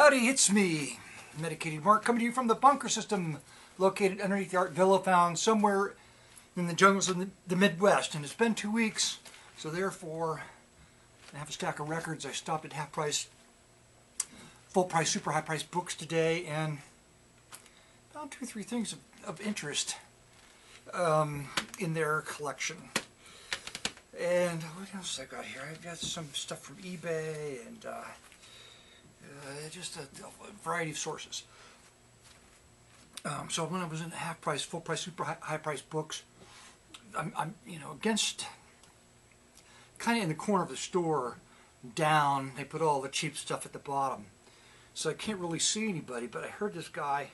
Howdy, it's me, Medicated Mark, coming to you from the bunker system located underneath the Art Villa found somewhere in the jungles of the Midwest. And it's been 2 weeks, so therefore I have a stack of records. I stopped at half price, full price, super high price books today and found 2 or 3 things of interest in their collection. And what else I got here? I've got some stuff from eBay and just a variety of sources. So when I was in half price, full price, super high price books, I'm against, kind of in the corner of the store, down. They put all the cheap stuff at the bottom, so I can't really see anybody. But I heard this guy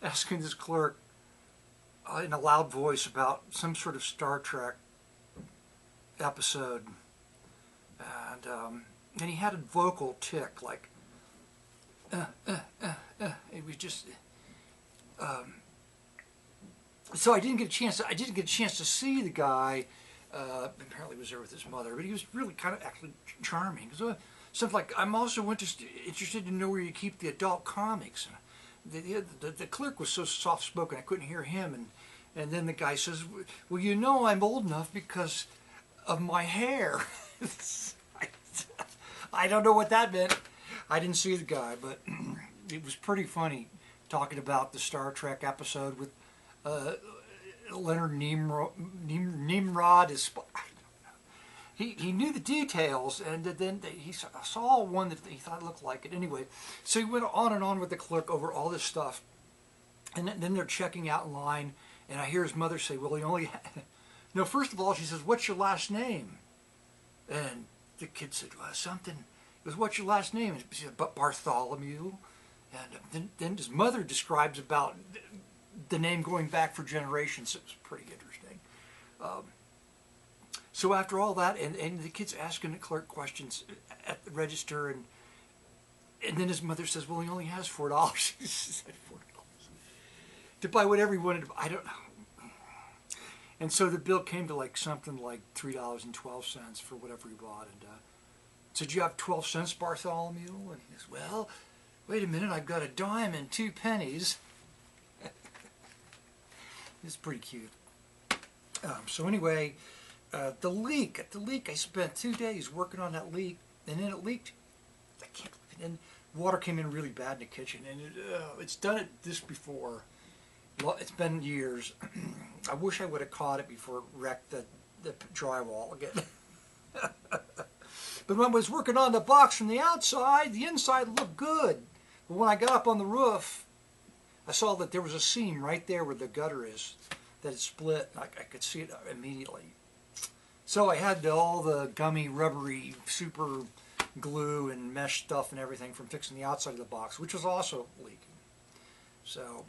asking this clerk in a loud voice about some sort of Star Trek episode, and he had a vocal tick, like it was just so I didn't get a chance to see the guy. Apparently he was there with his mother, but he was really kind of actually charming. So something like, I'm also interested to know where you keep the adult comics. The clerk was so soft spoken I couldn't hear him, and then the guy says, well, you know, I'm old enough because of my hair. I don't know what that meant. I didn't see the guy, but it was pretty funny talking about the Star Trek episode with Leonard Nimrod. He knew the details, and then he saw one that he thought looked like it. Anyway, so he went on and on with the clerk over all this stuff, and then they're checking out in line, and I hear his mother say, well, he only no, first of all, she says, what's your last name? And the kid said, well, something. He goes, what's your last name? And she said, Bartholomew. And then his mother describes about the name going back for generations. It was pretty interesting. So after all that, and the kid's asking the clerk questions at the register, and then his mother says, well, he only has $4. She said $4 to buy whatever he wanted. I don't know. And so the bill came to like something like $3.12 for whatever he bought. And said, you have 12 cents, Bartholomew? And he says, well, wait a minute, I've got a dime and 2 pennies. It's pretty cute. So anyway, the leak, I spent 2 days working on that leak, and then it leaked. I can't believe it. And water came in really bad in the kitchen, and it's done this before. Well, it's been years. I wish I would have caught it before it wrecked the drywall again. But when I was working on the box from the outside, the inside looked good. But when I got up on the roof, I saw that there was a seam right there where the gutter is, that it split. I could see it immediately. So I had all the gummy, rubbery, super glue and mesh stuff and everything from fixing the outside of the box, which was also leaking. So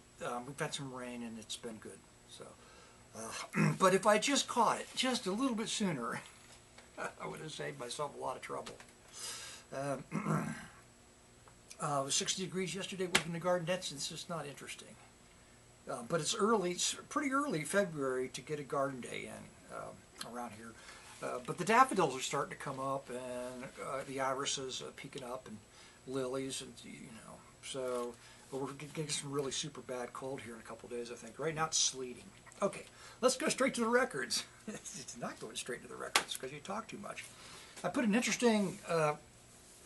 we've had some rain and it's been good. So, but if I just caught it just a little bit sooner, I would have saved myself a lot of trouble. It was 60 degrees yesterday working the garden. It's just not interesting. But it's early. It's pretty early February to get a garden day in around here. But the daffodils are starting to come up, and the irises are peeking up, and lilies, and so. But we're getting some really super bad cold here in a couple of days, I think. Right now it's sleeting. Okay, let's go straight to the records. It's not going straight to the records because you talk too much. I put an interesting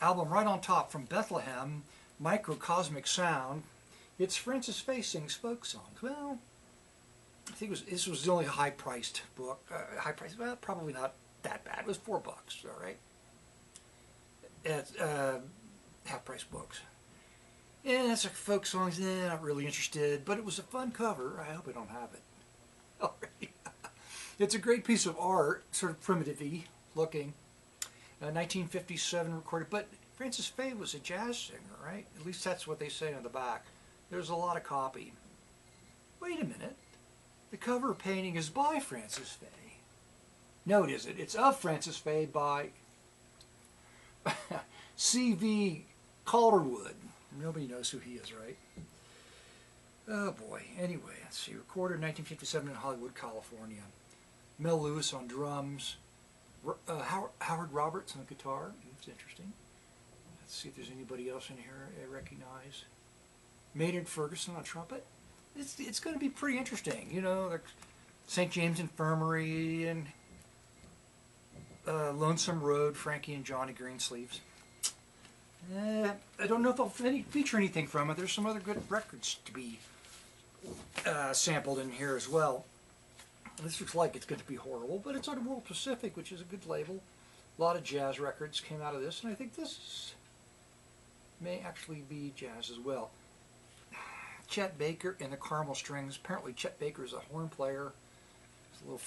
album right on top from Bethlehem, Microcosmic Sound. It's Frances Faye sings folk songs. Well, I think this was the only high-priced book. Well, probably not that bad. It was $4, all right? At half-price books. Yeah, it's like folk songs. Not really interested, but it was a fun cover. I hope I don't have it already. It's a great piece of art, sort of primitive-y looking. 1957 recorded, but Frances Faye was a jazz singer, right? At least that's what they say on the back. There's a lot of copy. Wait a minute. The cover painting is by Frances Faye. No, it isn't. It's of Frances Faye by C.V. Calderwood. Nobody knows who he is, right? Oh boy. Anyway, let's see. Recorded in 1957 in Hollywood, California. Mel Lewis on drums. Howard Roberts on guitar. It's interesting. Let's see if there's anybody else in here I recognize. Maynard Ferguson on trumpet. It's going to be pretty interesting. You know, like St. James Infirmary and Lonesome Road, Frankie and Johnny Greensleeves. I don't know if I'll feature anything from it. There's some other good records to be sampled in here as well. This looks like it's going to be horrible, but it's on World Pacific, which is a good label. A lot of jazz records came out of this, and I think this may actually be jazz as well. Chet Baker and the Carmel Strings. Apparently Chet Baker is a horn player. There's a little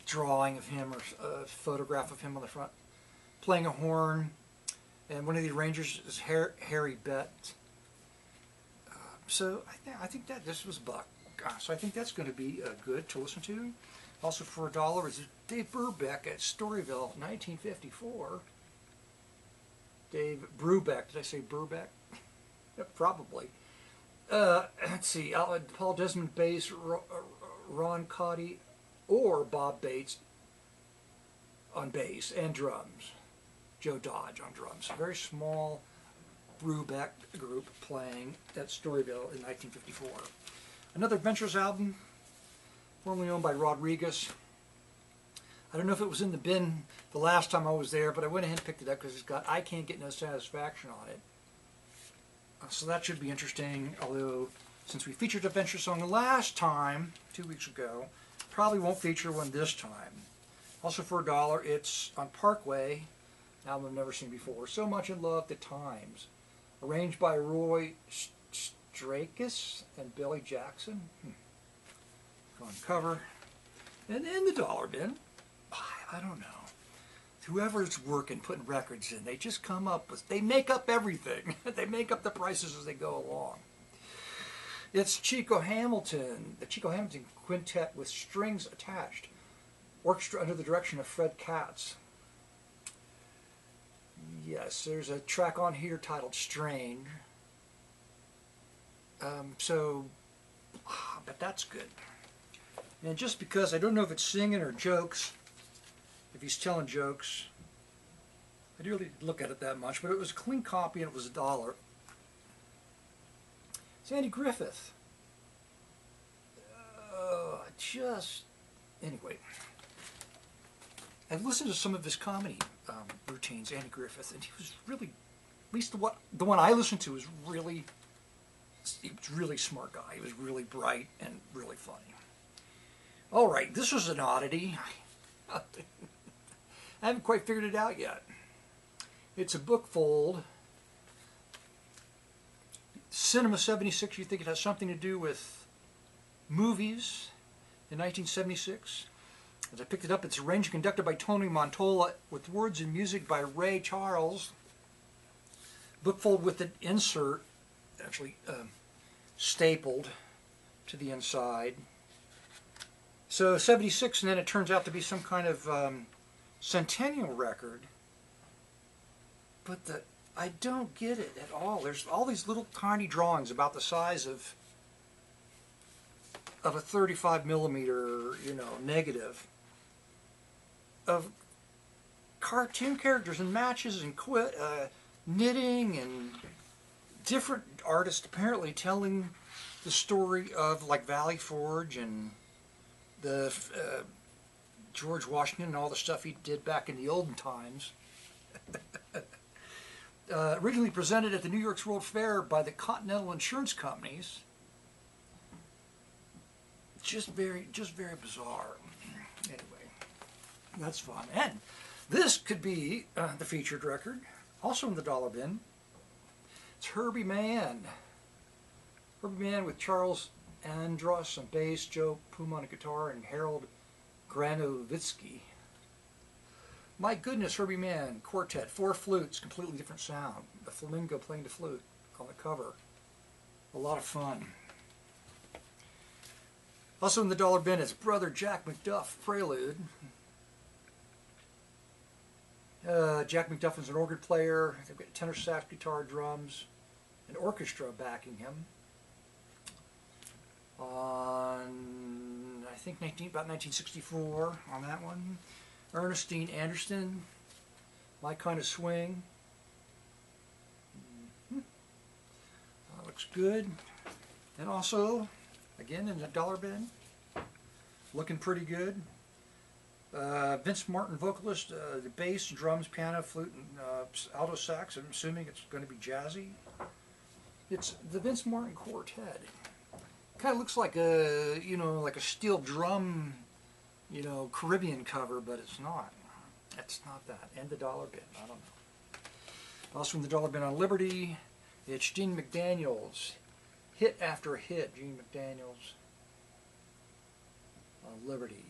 drawing of him or a photograph of him on the front playing a horn. And one of the arrangers is Harry Bett. So I think that this was Buck. So I think that's going to be good to listen to. Also for $1 is Dave Brubeck at Storyville, 1954. Dave Brubeck. Did I say Brubeck? Probably. Let's see. Paul Desmond bass, Ron Cotty, or Bob Bates on bass and drums. Joe Dodge on drums. A very small Brubeck group playing at Storyville in 1954. Another Ventures album, formerly owned by Rodriguez. I don't know if it was in the bin the last time I was there, but I went ahead and picked it up because it's got I Can't Get No Satisfaction on it. So that should be interesting, although since we featured a Venture song the last time, 2 weeks ago, probably won't feature one this time. Also for $1, it's on Parkway, an album I've never seen before, So Much in Love, The Times, arranged by Roy Strakis and Billy Jackson. On cover. And in the dollar bin, I don't know. Whoever's working, putting records in, they just come up with, they make up everything. They make up the prices as they go along. It's Chico Hamilton, the Chico Hamilton Quintet with strings attached. Orchestra under the direction of Fred Katz. Yes, there's a track on here titled Strange. But that's good. And just because I don't know if it's singing or jokes, if he's telling jokes, I didn't really look at it that much, but it was a clean copy and it was $1. It's Andy Griffith. Anyway, I've listened to some of his comedy routines, Andy Griffith, and he was really, at least the one I listened to was really, he was a really smart guy. He was really bright and really funny. All right, this was an oddity. I haven't quite figured it out yet. It's a book fold. Cinema 76, you think it has something to do with movies in 1976. As I picked it up, it's arranged and conducted by Tony Montola with words and music by Ray Charles. Bookfold with an insert, actually stapled to the inside. So 76, and then it turns out to be some kind of centennial record. But I don't get it at all. There's all these little tiny drawings about the size of a 35 millimeter, negative of cartoon characters and matches and knitting and different artists apparently telling the story of like Valley Forge and the George Washington and all the stuff he did back in the olden times. Originally presented at the New York's World Fair by the Continental Insurance Companies. Just very bizarre. Anyway, that's fun. And this could be the featured record, also in the dollar bin. It's Herbie Mann. Herbie Mann with Charles Andrus on bass, Joe Puma on guitar, and Harold Granovitsky. My goodness, Herbie Mann quartet, 4 flutes, completely different sound. The flamingo playing the flute on the cover. A lot of fun. Also in the dollar bin is Brother Jack McDuff Prelude. Jack McDuff is an organ player. They've got tenor sax, guitar, drums, an orchestra backing him. On, I think, about 1964 on that one. Ernestine Anderson, My Kind of Swing. looks good. And also, again in the dollar bin, looking pretty good. Vince Martin vocalist, the bass, drums, piano, flute, and alto sax. I'm assuming it's going to be jazzy. It's the Vince Martin Quartet. Kind of looks like a, like a steel drum, Caribbean cover, but it's not. It's not that. And the dollar bin. I don't know. Also in the dollar bin on Liberty, it's Gene McDaniels. Hit after hit, Gene McDaniels on Liberty.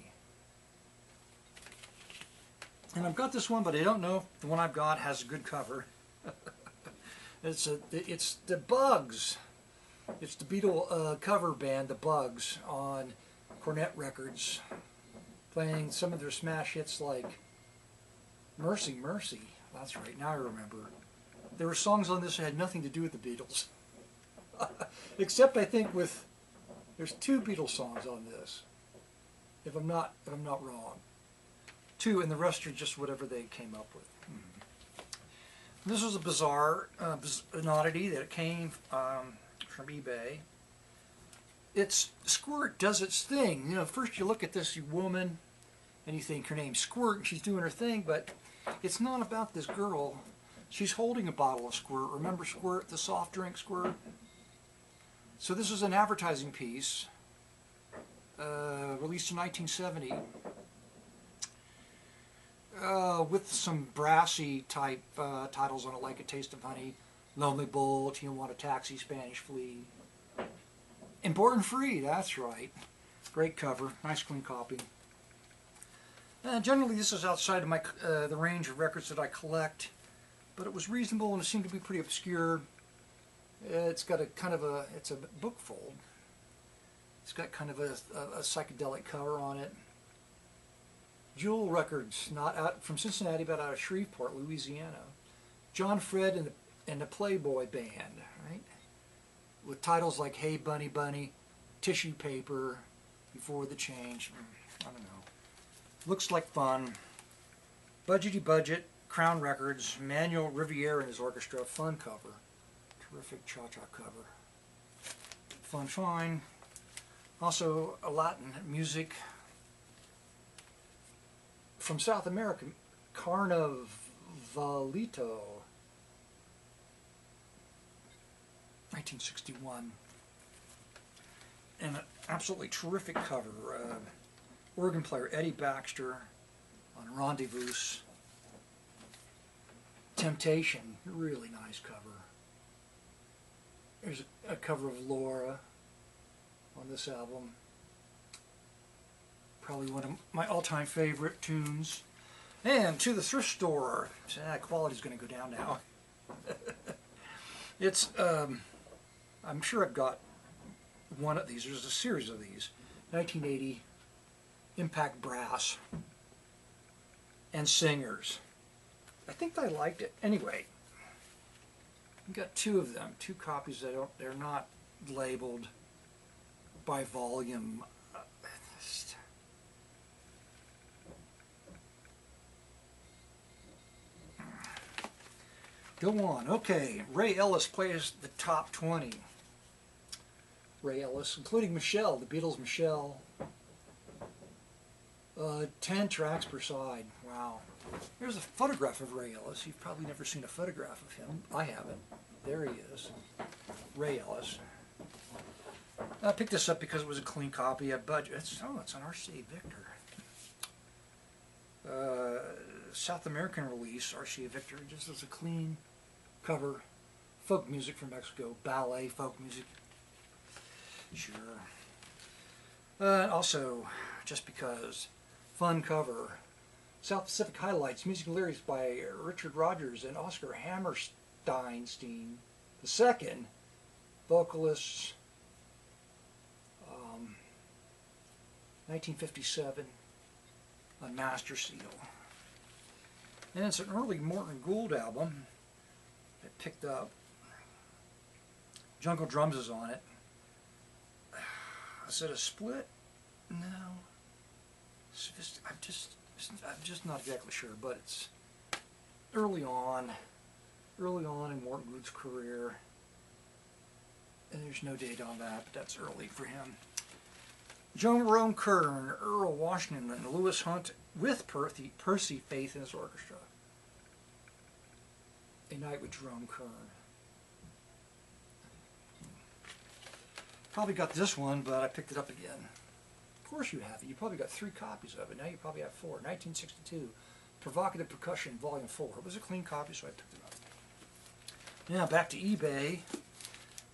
And I've got this one, but I don't know if the one I've got has a good cover. It's the Bugs. It's the Beatle cover band, the Bugs, on Cornet Records, playing some of their smash hits like Mercy, Mercy. That's right, now I remember. There were songs on this that had nothing to do with the Beatles. Except I think there's 2 Beatles songs on this, if I'm not wrong. 2, and the rest are just whatever they came up with. This was a bizarre an oddity that came from eBay. It's Squirt does its thing. First you look at this woman and you think her name's Squirt and she's doing her thing, but it's not about this girl. She's holding a bottle of Squirt. Remember Squirt, the soft drink Squirt? So this is an advertising piece released in 1970 with some brassy type titles on it, like A Taste of Honey, Lonely Bull, Tijuana Taxi, Spanish Flea. And Born Free, that's right. Great cover, nice clean copy. Generally this is outside of my the range of records that I collect, but it was reasonable and it seemed to be pretty obscure. It's got a kind of it's a book fold. It's got kind of a psychedelic cover on it. Jewel Records, not out from Cincinnati, but out of Shreveport, Louisiana. John Fred and the Playboy Band, right? With titles like Hey Bunny Bunny, Tissue Paper, Before the Change. I don't know. Looks like fun. Budgety Budget, Crown Records, Manuel Riviera and his orchestra, fun cover. Terrific cha-cha cover. Fun find. Also a Latin music from South America, Carnavalito. (1961). And an absolutely terrific cover. Organ player Eddie Baxter on Rendezvous. Temptation, really nice cover. There's a cover of Laura on this album. Probably one of my all-time favorite tunes. And To the Thrift Store. So that quality's going to go down now. It's, I'm sure I've got one of these. There's a series of these. 1980, Impact Brass, and Singers. I think I liked it. Anyway, I've got 2 of them. 2 copies that they're not labeled by volume. Go on. Okay, Ray Ellis plays the top 20. Ray Ellis, including Michelle, the Beatles' Michelle. 10 tracks per side. Wow. Here's a photograph of Ray Ellis. You've probably never seen a photograph of him. I haven't. There he is. Ray Ellis. I picked this up because it was a clean copy at budget. It's an RCA Victor. South American release, RCA Victor, just as a clean cover. Folk music from Mexico. Ballet, folk music. Sure. Also, just because, fun cover. South Pacific Highlights, music and lyrics by Richard Rodgers and Oscar Hammerstein, the second, vocalists, 1957, on Master Seal. And it's an early Morton Gould album I picked up. Jungle Drums is on it. Is it a split? No. I'm just not exactly sure, but it's early on in Morton Gould's career. And there's no date on that, but that's early for him. Jerome Kern, Earl Washington, and Lewis Hunt with Percy Faith in his orchestra. A Night with Jerome Kern. Probably got this one, but I picked it up again. Of course you have it. You probably got 3 copies of it. Now you probably have 4. 1962, Provocative Percussion, Volume 4. It was a clean copy, so I picked it up. Now back to eBay.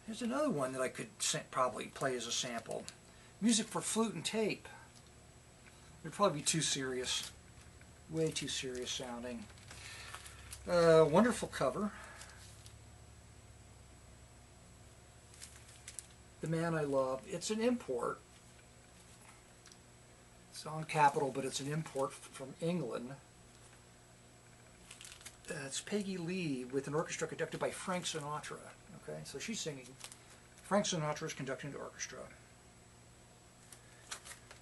Here's another one that I could probably play as a sample. Music for Flute and Tape. It'd probably be too serious. Way too serious sounding. Wonderful cover. The Man I Love. It's an import. It's on Capitol, but it's an import from England. It's Peggy Lee with an orchestra conducted by Frank Sinatra. Okay, so she's singing. Frank Sinatra is conducting the orchestra.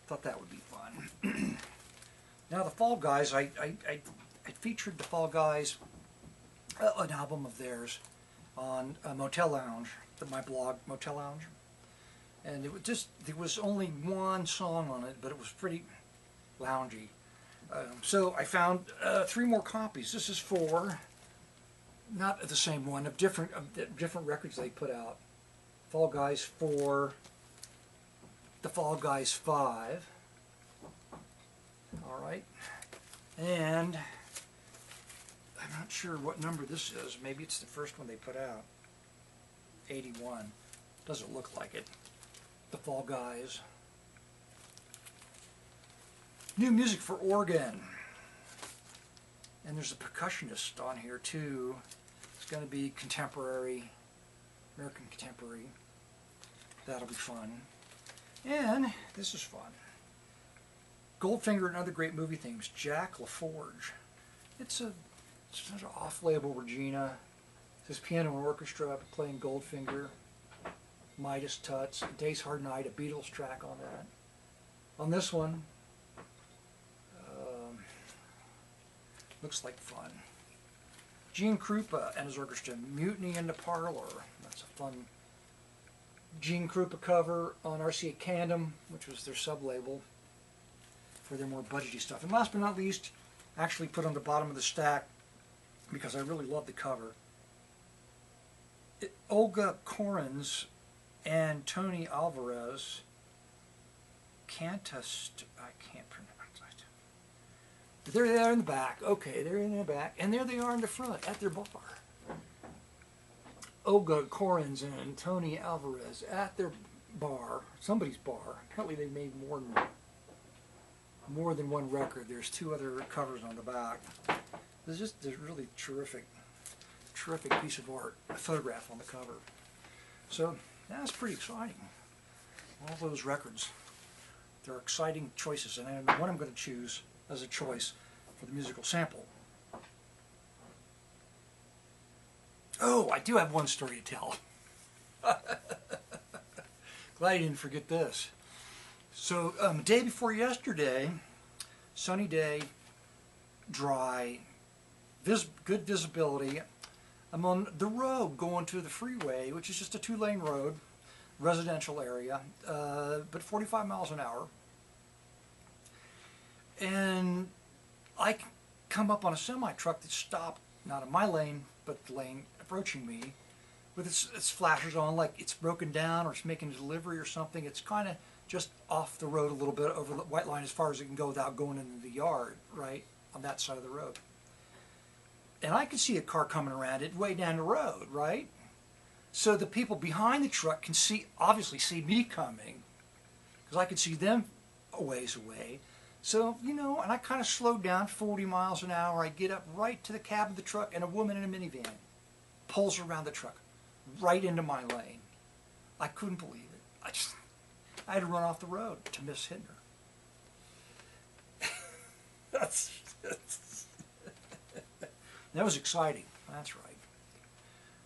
Thought that would be fun. Now the Fall Guys, I featured the Fall Guys, an album of theirs, on Motel Lounge, my blog, Motel Lounge. And there was only one song on it, but it was pretty loungy. So I found 3 more copies. This is for, not the same one, of different records they put out. Fall Guys 4, the Fall Guys 5. All right. And I'm not sure what number this is. Maybe it's the first one they put out. 81. Doesn't look like it. The Fall Guys. New music for organ. And there's a percussionist on here too. It's going to be contemporary, American contemporary. That'll be fun. And this is fun. Goldfinger and Other Great Movie Themes, Jack LaForge. It's an off-label Regina. It says piano and orchestra playing Goldfinger. Midas Touch, Day's Hard Night, a Beatles track on that. On this one, looks like fun. Gene Krupa and his orchestra, Mutiny in the Parlor. That's a fun Gene Krupa cover on RCA Candom, which was their sub-label for their more budgety stuff. And last but not least, actually put on the bottom of the stack, because I really love the cover, Olga Korin's and Tony Alvarez, Cantast, I can't pronounce it. But there they are in the back. Okay, they're in the back. And there they are in the front at their bar. Olga Korin's and Tony Alvarez at their bar, somebody's bar. Apparently they made more than one record. There's 2 other covers on the back. There's really terrific piece of art, a photograph on the cover. So that's pretty exciting. All those records. They're exciting choices, and one I'm going to choose as a choice for the musical sample. Oh, I do have one story to tell. Glad I didn't forget this. So, day before yesterday, sunny day, dry, good visibility. I'm on the road going to the freeway, which is just a 2-lane road, residential area, but 45 miles an hour. And I come up on a semi-truck that stopped, not in my lane, but the lane approaching me, with its flashers on, like it's broken down or it's making a delivery or something. It's kind of just off the road a little bit over the white line as far as it can go without going into the yard, right, on that side of the road. And I can see a car coming around it way down the road, right? So the people behind the truck can obviously see me coming, because I can see them a ways away. So, and I kind of slowed down 40 miles an hour. I get up right to the cab of the truck, and a woman in a minivan pulls around the truck, right into my lane. I couldn't believe it. I had to run off the road to miss hitting her. That was exciting. That's right.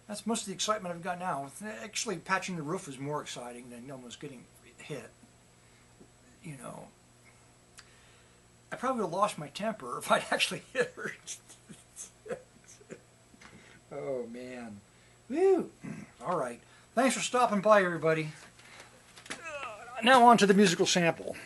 That's most of the excitement I've got now. Actually, patching the roof was more exciting than almost getting hit. I probably would have lost my temper if I'd actually hit her. Oh, man. Woo! All right. Thanks for stopping by, everybody. Now on to the musical sample.